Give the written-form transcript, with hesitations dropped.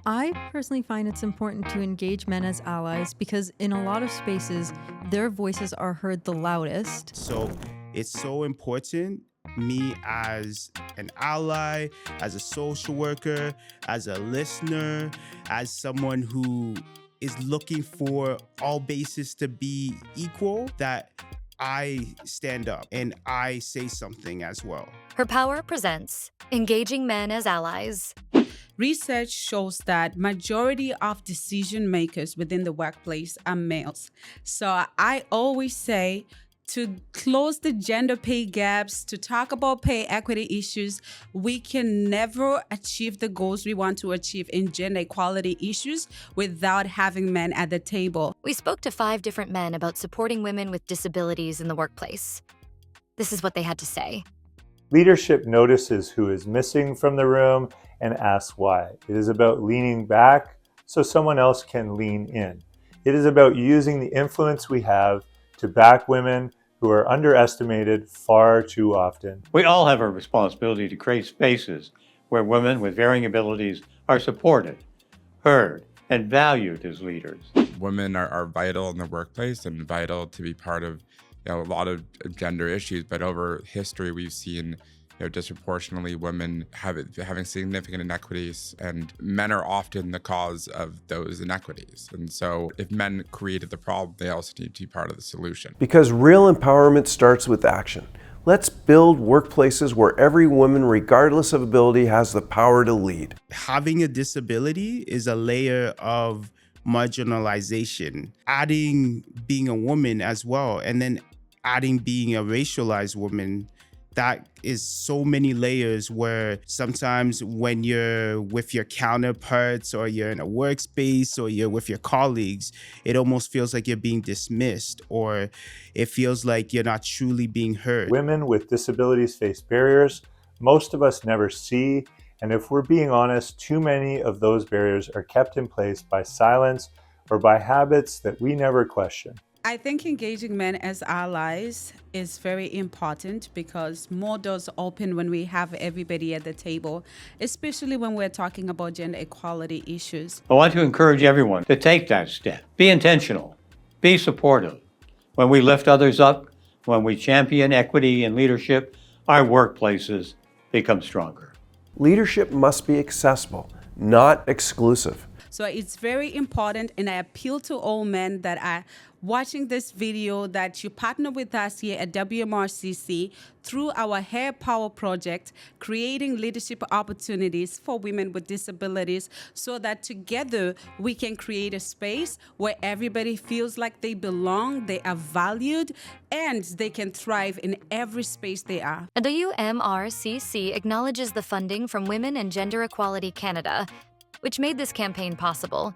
I personally find it's important to engage men as allies because in a lot of spaces, their voices are heard the loudest. So it's so important, me as an ally, as a social worker, as a listener, as someone who is looking for all bases to be equal, that I stand up and I say something as well. Her Power presents Engaging Men as Allies. Research shows that majority of decision makers within the workplace are males. So I always say to close the gender pay gaps, to talk about pay equity issues, we can never achieve the goals we want to achieve in gender equality issues without having men at the table. We spoke to 5 different men about supporting women with disabilities in the workplace. This is what they had to say. Leadership notices who is missing from the room and asks why. It is about leaning back so someone else can lean in. It is about using the influence we have to back women who are underestimated far too often. We all have a responsibility to create spaces where women with varying abilities are supported, heard, and valued as leaders. Women are vital in the workplace and vital to be part of a lot of gender issues, but over history we've seen disproportionately women having significant inequities, and men are often the cause of those inequities. And so if men created the problem, they also need to be part of the solution. Because real empowerment starts with action. Let's build workplaces where every woman, regardless of ability, has the power to lead. Having a disability is a layer of marginalization. Adding being a woman as well, and then adding being a racialized woman, that is so many layers where sometimes when you're with your counterparts or you're in a workspace or you're with your colleagues, it almost feels like you're being dismissed, or it feels like you're not truly being heard. Women with disabilities face barriers most of us never see, and if we're being honest, too many of those barriers are kept in place by silence or by habits that we never question. I think engaging men as allies is very important because more doors open when we have everybody at the table, especially when we're talking about gender equality issues. I want to encourage everyone to take that step. Be intentional. Be supportive. When we lift others up, when we champion equity and leadership, our workplaces become stronger. Leadership must be accessible, not exclusive. So it's very important, and I appeal to all men that are watching this video that you partner with us here at WMRCC through our Hair Power project, creating leadership opportunities for women with disabilities so that together we can create a space where everybody feels like they belong, they are valued, and they can thrive in every space they are. WMRCC acknowledges the funding from Women and Gender Equality Canada, which made this campaign possible.